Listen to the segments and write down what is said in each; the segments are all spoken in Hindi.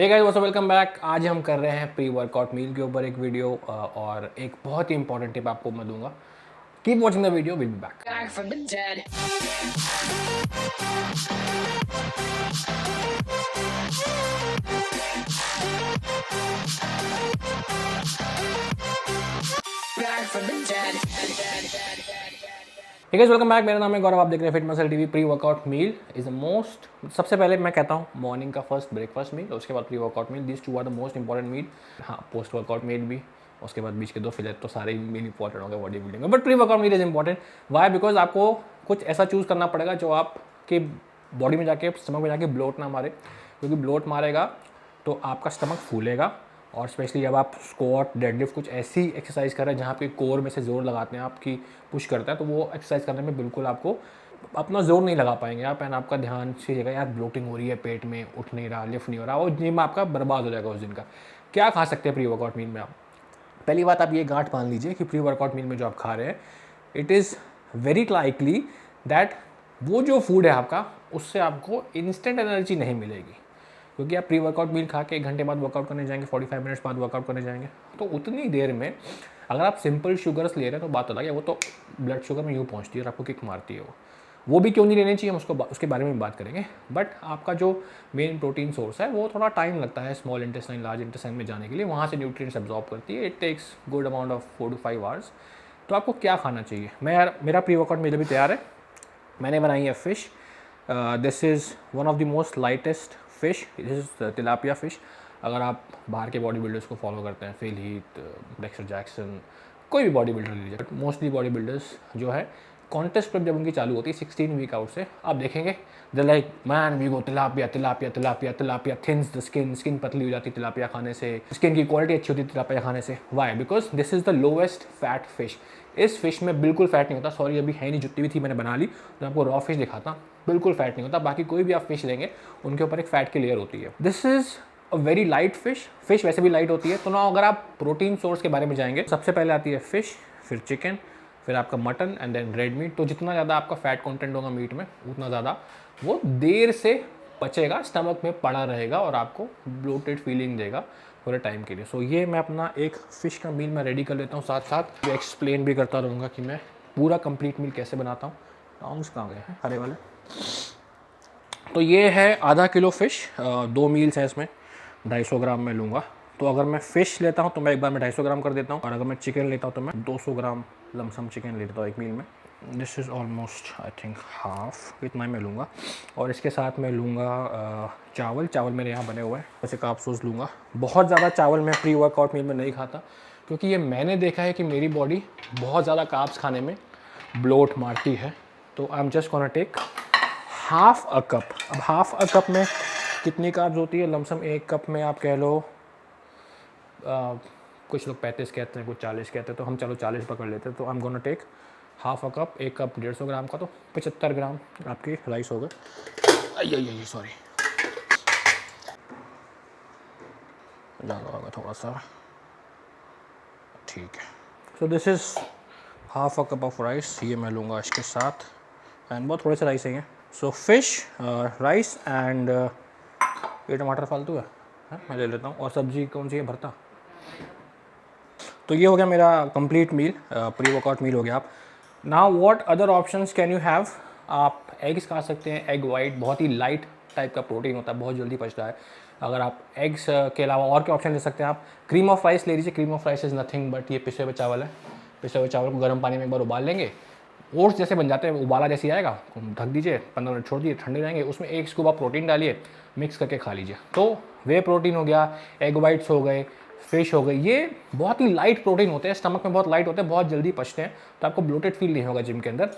हे guys what's up, welcome back. आज हम कर रहे हैं प्री वर्कआउट मील के ऊपर एक वीडियो और एक बहुत ही इंपॉर्टेंट टिप आपको मैं दूंगा। Keep watching the video, will be back. Back from the dead. Back from the dead. Hey guys welcome back. मेरा नाम है गौरव, आप देख रहे हैं Fit Muscle TV. Pre workout meal is the most, सबसे पहले मैं कहता हूँ मॉर्निंग का फर्स्ट ब्रेकफास्ट मील, उसके बाद pre workout meal. This two are the most important meal. हाँ, पोस्ट वर्कआउट मील भी, उसके बाद बीच के दो फिलर, तो सारे मील इंपॉर्टेंट हो गए बॉडी बिल्डिंग में। But pre workout meal is important. Why? Because आपको कुछ ऐसा चूज़ करना पड़ेगा जो आपके बॉडी में जाके, स्टमक में जाके ब्लोट ना मारे, क्योंकि ब्लोट मारेगा तो आपका स्टमक फूलेगा। और स्पेशली जब आप स्क्वाट, डेडलिफ्ट, कुछ ऐसी एक्सरसाइज कर रहे हैं जहाँ आपके कोर में से जोर लगाते हैं, आपकी पुश करता है, तो वो एक्सरसाइज करने में बिल्कुल आपको अपना जोर नहीं लगा पाएंगे आप। एंड आपका ध्यान से जगह यार ब्लोटिंग हो रही है, पेट में उठ नहीं रहा, लिफ्ट नहीं हो रहा, वो जिम आपका बर्बाद हो जाएगा उस दिन का। क्या खा सकते हैं प्री वर्कआउट मील में आप? पहली बात, आप ये गांठ मान लीजिए कि प्री वर्कआउट मील में जो आप खा रहे हैं, it is very likely that वो जो फूड है आपका, उससे आपको इंस्टेंट एनर्जी नहीं मिलेगी। क्योंकि आप प्री वर्कआउट मील खा के 1 घंटे बाद वर्कआउट करने जाएंगे, 45 मिनट्स बाद वर्कआउट करने जाएंगे, तो उतनी देर में अगर आप सिंपल शुगर्स ले रहे हैं तो बात अलग है, वो तो ब्लड शुगर में यूँ पहुँचती है और आपको किक मारती है। वो भी क्यों नहीं लेनी चाहिए, हम उसके बारे में बात करेंगे। बट आपका जो मेन प्रोटीन सोर्स है वो थोड़ा टाइम लगता है स्मॉल इंटेस्टाइन, लार्ज इंटेस्टाइन में जाने के लिए, वहाँ से न्यूट्रिएंट्स एब्जॉर्ब करती है। It takes good amount of 4 to 5 hours. तो आपको क्या खाना चाहिए? मेरा प्री वर्कआउट मील भी तैयार है। मैंने बनाई है fish. This is one of the most lightest fish, this is tilapia fish. अगर आप बाहर के बॉडी बिल्डर्स को फॉलो करते हैं, फिल हीथ, डेक्स्टर जैक्सन, कोई भी बॉडी बिल्डर लीजिए, बट मोस्टली बॉडी बिल्डर्स जो है, कॉन्टेस्ट प्रेप जब उनकी चालू होती है 16 वीक आउट से, आप देखेंगे they like man we go tilapia tilapia tilapia tilapia, thins the skin पतली हो जाती है तिलापिया खाने से, स्किन की क्वालिटी अच्छी होती है तिलापिया खाने से। Why? Because this is the lowest fat fish. इस फिश में बिल्कुल फैट नहीं होता। सॉरी, अभी है नहीं, जुत्ती भी थी मैंने बना ली, तो आपको रॉ फिश दिखाता। बिल्कुल फैट नहीं होता। बाकी कोई भी आप फिश लेंगे उनके ऊपर एक फैट की लेयर होती है। This is a very light fish वैसे भी लाइट होती है। तो ना, अगर आप प्रोटीन सोर्स के बारे में जाएंगे, सबसे पहले आती है फिश, फिर चिकन, फिर आपका mutton and then red meat. तो जितना ज़्यादा आपका फैट कंटेंट होगा मीट में, उतना ज़्यादा वो देर से पचेगा, स्टमक में पड़ा रहेगा और आपको ब्लोटेड फीलिंग देगा पूरे टाइम के लिए। सो ये मैं अपना एक फ़िश का मील मैं रेडी कर लेता हूँ, साथ साथ एक्सप्लेन भी करता रहूँगा कि मैं पूरा कंप्लीट मील कैसे बनाता हूँ। लॉन्ग्स कहाँ गए हैं हरे वाले? तो ये है आधा किलो फ़िश, 2 मील्स हैं इसमें, 250 ग्राम मैं लूँगा। तो अगर मैं फ़िश लेता हूँ तो मैं एक बार में 250 ग्राम कर देता हूँ, और अगर मैं चिकन लेता हूँ तो मैं 200 ग्राम लमसम चिकन ले लेता हूँ एक मील में। This is almost I think half, इतना ही मैं लूँगा। और इसके साथ मैं लूँगा चावल मेरे यहाँ बने हुए हैं, वैसे कार्ब सोर्स लूँगा। बहुत ज़्यादा चावल मैं प्री वर्कआउट मील में नहीं खाता, क्योंकि ये मैंने देखा है कि मेरी बॉडी बहुत ज़्यादा कार्ब्स खाने में ब्लोट मारती है। तो I am just gonna take half a cup. अब हाफ अ कप में कितनी कार्ब्स होती है? लमसम एक कप में आप कह लो, कुछ लोग 35 कहते हैं, कुछ 40 कहते हैं, तो हम चलो 40 पकड़ लेते हैं। तो I am gonna take half a cup, एक कप 150 ग्राम का, तो 75 ग्राम आपकी राइस हो गए। आई सॉरी, ज़्यादा होगा थोड़ा सा, ठीक है। So this is half a cup of rice, ये मैं लूँगा इसके साथ। एंड बहुत थोड़े से राइस हैं। सो फिश, राइस एंड ये टमाटर फालतू है, मैं ले लेता हूँ। और सब्जी कौन सी है? भरता। तो ये हो गया मेरा complete meal, pre workout meal हो गया। आप now what other options can you have? आप एग्स खा सकते हैं। एग वाइट बहुत ही लाइट टाइप का प्रोटीन होता है, बहुत जल्दी पचता है। अगर आप एग्स के अलावा और क्या ऑप्शन ले सकते हैं? आप क्रीम ऑफ राइस ले लीजिए। Cream of rice is nothing but ये पिसे हुए चावल है। पिसे हुए चावल को गर्म पानी में एक बार उबाल लेंगे, ओट्स जैसे बन जाते हैं, उबाला जैसे आएगा, ढक दीजिए, 15 मिनट छोड़ दिए, ठंडे रहेंगे। उसमें एक स्कूप आप प्रोटीन डालिए, मिक्स करके खा लीजिए। तो वे प्रोटीन हो गया, एग वाइट्स हो गए, फिश हो गई। ये बहुत ही लाइट प्रोटीन होते हैं, स्टमक में बहुत लाइट होते हैं, बहुत जल्दी पचते हैं, तो आपको ब्लोटेड फील नहीं होगा जिम के अंदर।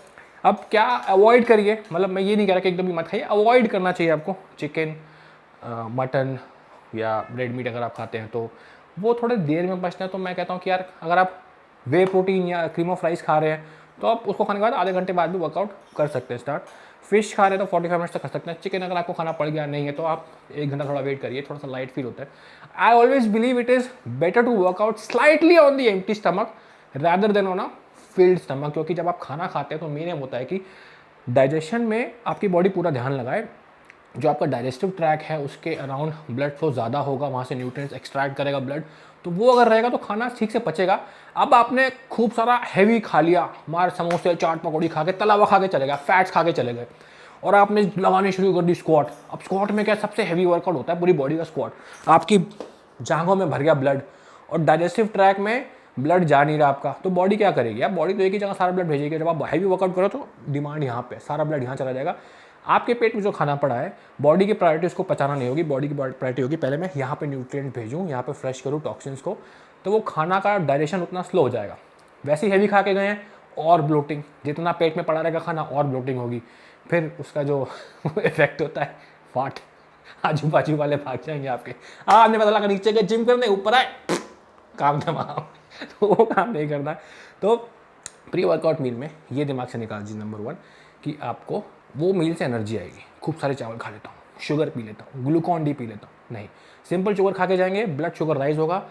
अब क्या अवॉइड करिए? मतलब मैं ये नहीं कह रहा कि एकदम ही मत खाइए, अवॉइड करना चाहिए आपको चिकन, मटन या रेड मीट अगर आप खाते हैं तो वो थोड़े देर में पचते हैं। तो मैं कहता हूँ कि यार, अगर आप वे प्रोटीन या क्रीम ऑफ राइस खा रहे हैं तो आप उसको खाने के बाद आधे घंटे बाद भी वर्कआउट कर सकते हैं स्टार्ट। फिश खा रहे हैं तो 45 मिनट्स तक कर सकते हैं। चिकन अगर आपको खाना पड़ गया नहीं है तो आप 1 घंटा थोड़ा वेट करिए, थोड़ा सा लाइट फील होता है। I always believe it is better to workout slightly on the empty stomach rather than on a filled stomach. क्योंकि जब आप खाना खाते हैं तो मेन एम होता है कि डाइजेशन में आपकी बॉडी पूरा ध्यान लगाए, जो आपका डाइजेस्टिव ट्रैक है उसके अराउंड ब्लड फ्लो ज़्यादा होगा, वहाँ से न्यूट्रिएंट्स एक्सट्रैक्ट करेगा ब्लड, तो वो अगर रहेगा तो खाना ठीक से पचेगा। अब आपने खूब सारा हैवी खा लिया, मार समोसे चाट पकौड़ी खा के, तला हुआ खा के चले गए, फैट्स खा के चले गए, और आपने लगानी शुरू कर दी स्क्वाट। अब स्क्वाट में क्या सबसे हैवी वर्कआउट होता है पूरी बॉडी का स्क्वाट, आपकी जांघों में भर गया ब्लड और डाइजेस्टिव ट्रैक में ब्लड जा नहीं रहा आपका, तो बॉडी क्या करेगी? अब बॉडी तो एक ही जगह सारा ब्लड भेजेगी। जब आप हैवी वर्कआउट करो तो डिमांड यहाँ पे, सारा ब्लड यहाँ चला जाएगा। आपके पेट में जो खाना पड़ा है, बॉडी की प्रायोरिटी उसको पचाना नहीं होगी, बॉडी की प्रायोरिटी होगी पहले मैं यहाँ पे न्यूट्रिएंट भेजूँ, यहाँ पे फ्रेश करूँ टॉक्सिन्स को, तो वो खाना का डाइजेशन उतना स्लो हो जाएगा। वैसे ही हैवी खा के गए हैं और ब्लोटिंग, जितना पेट में पड़ा रहेगा खाना और ब्लोटिंग होगी, फिर उसका जो इफेक्ट होता है फाट, आजू बाजू वाले भाग जाएंगे आपके। आपने पता लगा नीचे गए जिम करने, ऊपर आए काम तमाम, तो वो काम नहीं करना है। तो प्री वर्कआउट मील में ये दिमाग से निकाल दीजिए नंबर 1 कि आपको वो मील से एनर्जी आएगी। खूब सारे चावल खा लेता हूँ, शुगर पी लेता हूँ, ग्लूकॉन डी पी लेता हूँ, नहीं, सिंपल शुगर खा के जाएंगे, ब्लड शुगर राइज होगा।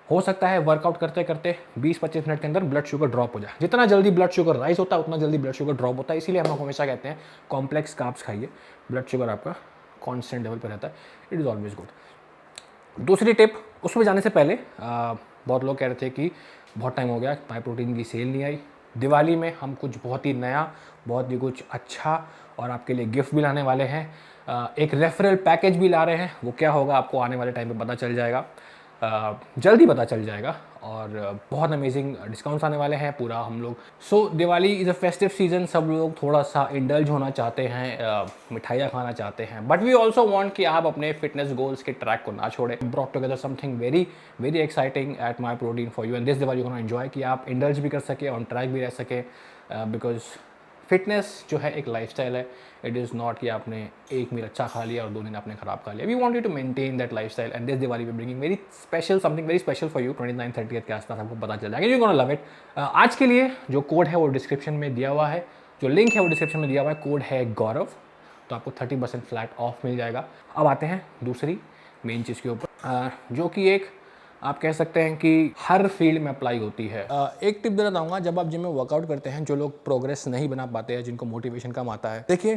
हो सकता है वर्कआउट करते करते 20-25 मिनट के अंदर ब्लड शुगर ड्रॉप हो जाए। जितना जल्दी ब्लड शुगर राइज होता है उतना जल्दी ब्लड शुगर ड्रॉप होता है, इसीलिए हम लोग हमेशा कहते हैं कॉम्प्लेक्स कार्ब्स खाइए, ब्लड शुगर आपका कांस्टेंट लेवल पर रहता है, इट इज़ ऑलवेज गुड। दूसरी टिप, उसमें जाने से पहले बहुत लोग कह रहे थे कि बहुत टाइम हो गया माई प्रोटीन की सेल नहीं आई, दिवाली में हम कुछ बहुत ही नया, बहुत ही कुछ अच्छा और आपके लिए गिफ्ट भी लाने वाले हैं, एक रेफरल पैकेज भी ला रहे हैं। वो क्या होगा आपको आने वाले टाइम पे पता चल जाएगा, जल्दी पता चल जाएगा, और बहुत अमेजिंग डिस्काउंट्स आने वाले हैं पूरा हम लोग। So Diwali is a festive season, सब लोग थोड़ा सा इंडल्ज होना चाहते हैं, मिठाइयाँ खाना चाहते हैं, बट वी ऑल्सो वांट कि आप अपने फिटनेस गोल्स के ट्रैक को ना छोड़ें। Brought together something very very exciting at my protein for you and this Diwali you can enjoy, कि आप इंडल्ज भी कर सके, ऑन ट्रैक भी रह सके, बिकॉज फिटनेस जो है एक लाइफस्टाइल है। इट इज़ नॉट कि आपने एक मील अच्छा खा लिया और 2 दिन आपने ख़राब खा लिया। We want you to maintain that lifestyle and this Diwali we bringing very special, something very special for you. 29-30 के आसपास आपको पता चल जाएगा, यू गोना लव इट। आज के लिए जो कोड है वो डिस्क्रिप्शन में दिया हुआ है, जो लिंक है वो डिस्क्रिप्शन में दिया हुआ है, कोड है गौरव, तो आपको 30% फ्लैट ऑफ मिल जाएगा। अब आते हैं दूसरी मेन चीज़ के ऊपर, जो कि एक आप कह सकते हैं कि हर फील्ड में अप्लाई होती है। एक टिप देना चाहूँगा, जब आप जिम में वर्कआउट करते हैं, जो लोग प्रोग्रेस नहीं बना पाते हैं, जिनको मोटिवेशन कम आता है, देखिए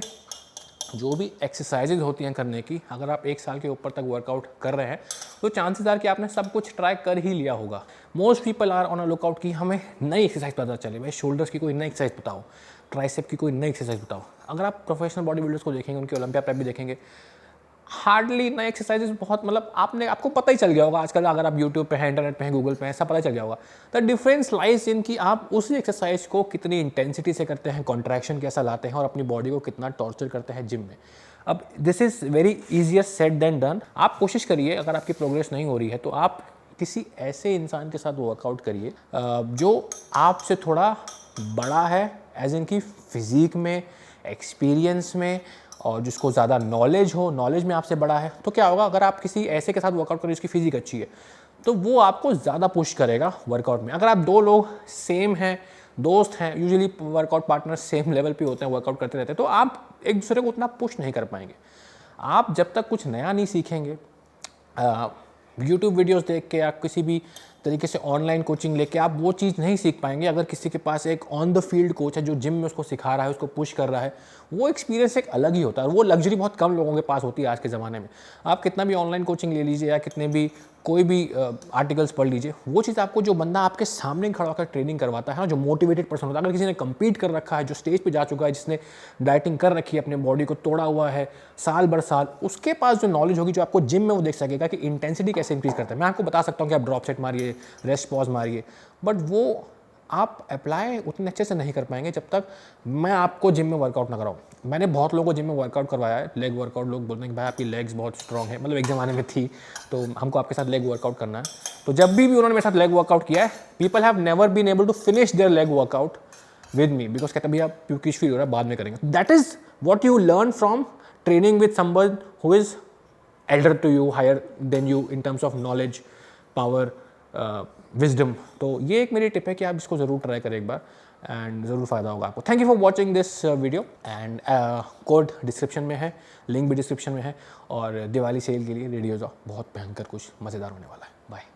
जो भी एक्सरसाइजेज होती हैं करने की, अगर आप 1 साल के ऊपर तक वर्कआउट कर रहे हैं तो चांसेस आर कि आपने सब कुछ ट्राई कर ही लिया होगा। Most people are on a lookout कि हमें नई एक्सरसाइज पता चले, भाई शोल्डर्स की कोई नई एक्सरसाइज बताओ, ट्राइसेप की कोई नई एक्सरसाइज बताओ। अगर आप प्रोफेशनल बॉडी बिल्डर्स को देखेंगे, उनके ओलंपिया प्रेप भी देखेंगे, हार्डली नए एक्सरसाइजेज बहुत, मतलब आपको पता ही चल गया होगा आजकल, अगर आप यूट्यूब पे हैं, इंटरनेट पे हैं, गूगल पे हैं, सब पता चल गया होगा। द डिफरेंस लाइज इन कि आप उसी एक्सरसाइज को कितनी इंटेंसिटी से करते हैं, कॉन्ट्रैक्शन कैसा लाते हैं और अपनी बॉडी को कितना टॉर्चर करते हैं जिम में। अब this is very easier said than done. आप कोशिश करिए, अगर आपकी प्रोग्रेस नहीं हो रही है तो आप किसी ऐसे इंसान के साथ वर्कआउट करिए जो आपसे थोड़ा बड़ा है, एज इन की फिज़ीक में, एक्सपीरियंस में, और जिसको ज़्यादा नॉलेज हो, नॉलेज में आपसे बड़ा है। तो क्या होगा, अगर आप किसी ऐसे के साथ वर्कआउट करें जिसकी फिजिक अच्छी है, तो वो आपको ज़्यादा पुश करेगा वर्कआउट में। अगर आप 2 लोग सेम हैं, दोस्त हैं, usually workout partner same level पे होते हैं, वर्कआउट करते रहते हैं, तो आप एक दूसरे को उतना पुश नहीं कर पाएंगे। आप जब तक कुछ नया नहीं सीखेंगे, यूट्यूब वीडियोस देख के या किसी भी तरीके से ऑनलाइन कोचिंग लेके आप वो चीज़ नहीं सीख पाएंगे। अगर किसी के पास एक ऑन द फील्ड कोच है जो जिम में उसको सिखा रहा है, उसको पुश कर रहा है, वो एक्सपीरियंस एक अलग ही होता है, और वो लग्जरी बहुत कम लोगों के पास होती है आज के ज़माने में। आप कितना भी ऑनलाइन कोचिंग ले लीजिए या कितने भी कोई भी आर्टिकल्स पढ़ लीजिए, वो चीज़ आपको जो बंदा आपके सामने खड़ा होकर ट्रेनिंग करवाता है ना, जो मोटिवेटेड पर्सन होता है, अगर किसी ने कम्पीट कर रखा है, जो स्टेज पे जा चुका है, जिसने डाइटिंग कर रखी है, अपने बॉडी को तोड़ा हुआ है साल भर साल, उसके पास जो नॉलेज होगी, जो आपको जिम में वो देख सकेगा कि इंटेंसिटी कैसे इंक्रीज करता है। मैं आपको बता सकता हूँ कि आप ड्रॉप सेट मारिए, रेस्ट पॉज मारिए, बट वो आप अप्लाई उतने अच्छे से नहीं कर पाएंगे जब तक मैं आपको जिम में वर्कआउट ना कराऊँ। मैंने बहुत लोगों को जिम में वर्कआउट करवाया है, लेग वर्कआउट। लोग बोलते हैं कि भाई आपकी लेग्स बहुत स्ट्रॉन्ग है, मतलब एक ज़माने में थी, तो हमको आपके साथ लेग वर्कआउट करना है। तो जब भी उन्होंने मेरे साथ लेग वर्कआउट किया है, people have never been able to finish their leg workout with me, because कहते हैं भैया प्यूकिश फील हो रहा है, बाद में करेंगे। That is what you learn from training with somebody who is elder to you, higher than you in terms of knowledge, power, wisdom. तो ये एक मेरी टिप है कि आप इसको ज़रूर ट्राई करें एक बार, एंड ज़रूर फ़ायदा होगा आपको। Thank you for watching this video, and code description में है, लिंक भी डिस्क्रिप्शन में है, और दिवाली सेल के लिए रेडी हो जाओ, बहुत भयंकर कुछ मज़ेदार होने वाला है। बाय।